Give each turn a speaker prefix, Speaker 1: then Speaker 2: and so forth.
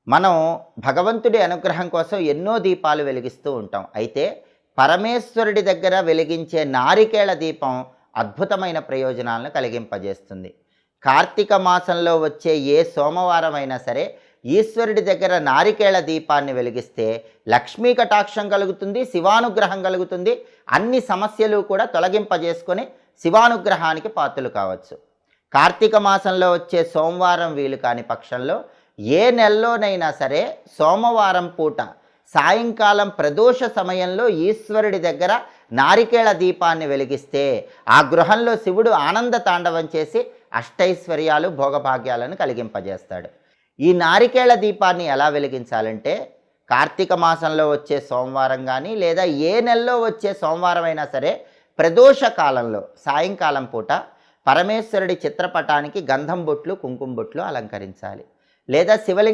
Speaker 1: మనం భగవంతుడి అనుగ్రహం కోసం ఎన్నో దీపాలు వెలిగిస్తూ ఉంటాం. అయితే పరమేశ్వరుడి దగ్గర వెలిగించే నారికేళ దీపం అద్భుతమైన ప్రయోజనాలను కలిగింపజేస్తుంది. కార్తీక మాసంలో వచ్చే ఏ సోమవారం అయినా సరే ఈశ్వరుడి దగ్గర నారికేళ దీపాన్ని వెలిగిస్తే లక్ష్మీ కటాక్షం కలుగుతుంది, శివానుగ్రహం కలుగుతుంది. అన్ని సమస్యలు కూడా తొలగింపజేసుకొని శివానుగ్రహానికి పాత్రలు కావచ్చు. కార్తీక మాసంలో వచ్చే సోమవారం వీలు కాని పక్షంలో ఏ నెలలోనైనా సరే సోమవారం పూట సాయంకాలం ప్రదోష సమయంలో ఈశ్వరుడి దగ్గర నారికేళ దీపాన్ని వెలిగిస్తే ఆ గృహంలో శివుడు ఆనంద తాండవం చేసి అష్టైశ్వర్యాలు భోగభాగ్యాలను కలిగింపజేస్తాడు. ఈ నారికేళ దీపాన్ని ఎలా వెలిగించాలంటే కార్తీక మాసంలో వచ్చే సోమవారం కానీ లేదా ఏ నెలలో వచ్చే సోమవారం అయినా సరే ప్రదోష కాలంలో సాయంకాలం పూట పరమేశ్వరుడి చిత్రపటానికి గంధం బొట్లు కుంకుమ బొట్లు అలంకరించాలి. లేదా శివలింగ